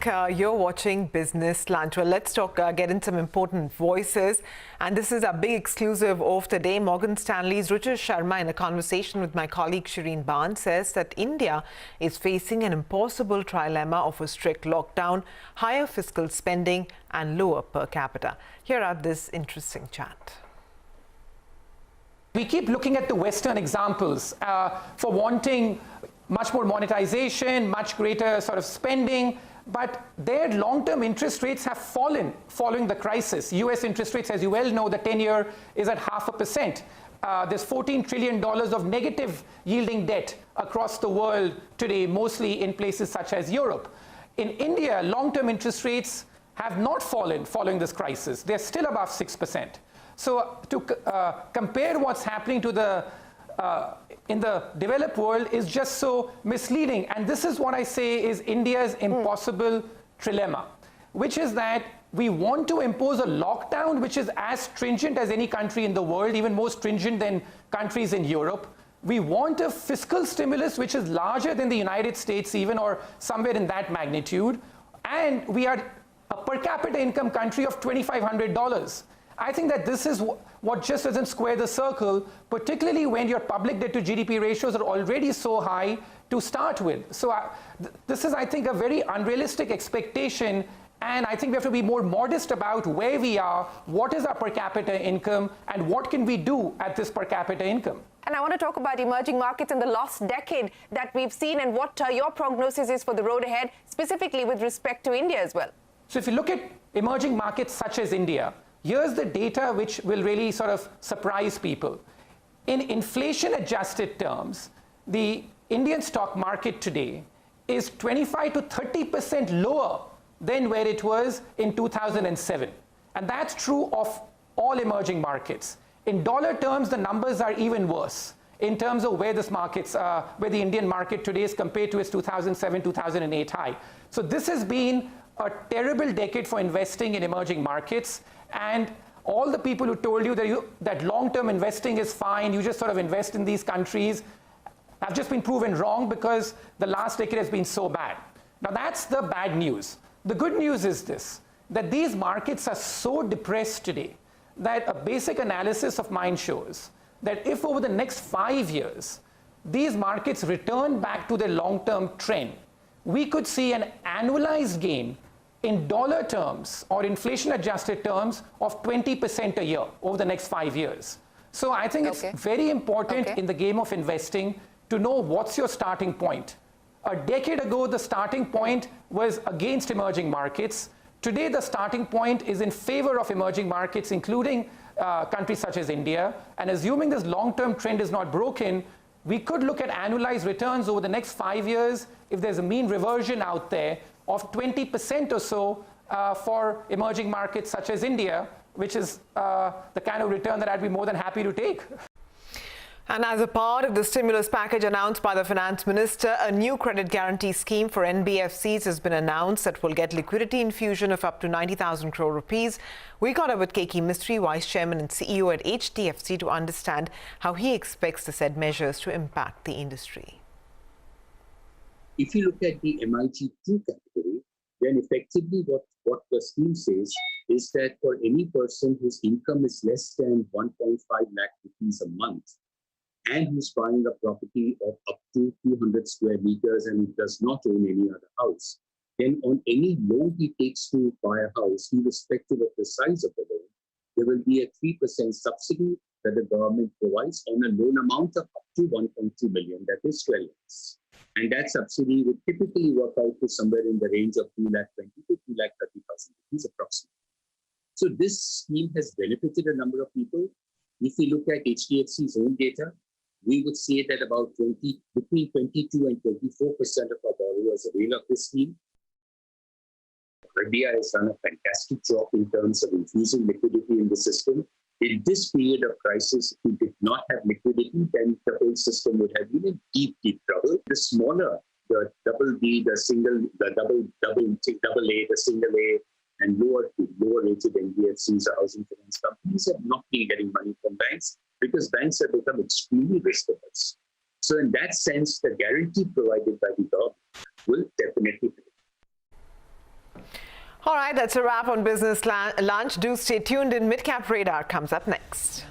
You're watching Business Lunch. Well, let's get in some important voices. And this is a big exclusive of the day. Morgan Stanley's Ruchir Sharma, in a conversation with my colleague Shireen Bhan, says that India is facing an impossible trilemma of a strict lockdown, higher fiscal spending and lower per capita. Here are this interesting chat. We keep looking at the Western examples for wanting much more monetization, much greater sort of spending, but their long-term interest rates have fallen following the crisis. US interest rates, as you well know, the 10-year is at 0.5%. There's $14 trillion of negative yielding debt across the world today, mostly in places such as Europe. In India, long-term interest rates have not fallen following this crisis. They're still above 6%. So to compare what's happening to in the developed world is just so misleading. And this is what I say is India's impossible trilemma, which is that we want to impose a lockdown which is as stringent as any country in the world, even more stringent than countries in Europe. We want a fiscal stimulus which is larger than the United States even, or somewhere in that magnitude. And we are a per capita income country of $2,500. I think that this is what just doesn't square the circle, particularly when your public debt to GDP ratios are already so high to start with. So this is, I think, a very unrealistic expectation, and I think we have to be more modest about where we are, what is our per capita income, and what can we do at this per capita income. And I want to talk about emerging markets in the last decade that we've seen, and what your prognosis is for the road ahead, specifically with respect to India as well. So if you look at emerging markets such as India, here's the data which will really sort of surprise people. In inflation-adjusted terms, the Indian stock market today is 25 to 30% lower than where it was in 2007. And that's true of all emerging markets. In dollar terms, the numbers are even worse in terms of where where the Indian market today is compared to its 2007-2008 high. So this has been a terrible decade for investing in emerging markets. And all the people who told you that long-term investing is fine, you just sort of invest in these countries, have just been proven wrong because the last decade has been so bad. Now that's the bad news. The good news is this, that these markets are so depressed today that a basic analysis of mine shows that if over the next 5 years, these markets return back to their long-term trend, we could see an annualized gain in dollar terms or inflation-adjusted terms of 20% a year over the next 5 years. So I think it's very important in the game of investing to know what's your starting point. A decade ago, the starting point was against emerging markets. Today, the starting point is in favor of emerging markets, including countries such as India. And assuming this long-term trend is not broken, we could look at annualized returns over the next 5 years if there's a mean reversion out there of 20% or so for emerging markets such as India, which is the kind of return that I'd be more than happy to take. And as a part of the stimulus package announced by the finance minister, a new credit guarantee scheme for NBFCs has been announced that will get liquidity infusion of up to 90,000 crore rupees. We caught up with Keki Mistry, Vice Chairman and CEO at HDFC, to understand how he expects the said measures to impact the industry. If you look at the MIG2 category, then effectively what the scheme says is that for any person whose income is less than 1.5 lakh rupees a month, and who's buying a property of up to 200 square meters and does not own any other house, then on any loan he takes to buy a house, irrespective of the size of the loan, there will be a 3% subsidy that the government provides on a loan amount of up to 1.2 million, that is 12 lakhs. And that subsidy would typically work out to somewhere in the range of 2,20,000 to 2,30,000 rupees approximately. So this scheme has benefited a number of people. If we look at HDFC's own data, we would say that about between 22 and 24% of our borrowers avail of this scheme. RBI has done a fantastic job in terms of infusing liquidity in the system. In this period of crisis, if we did not have liquidity, then the whole system would have been in deep, deep trouble. The smaller, the double B, the single, the double A, the single A, and lower rated NBFCs or housing finance companies have not been getting money from banks because banks have become extremely risk averse. So in that sense, the guarantee provided by the government will definitely help. All right, that's a wrap on Business Lunch. Do stay tuned in. Midcap Radar comes up next.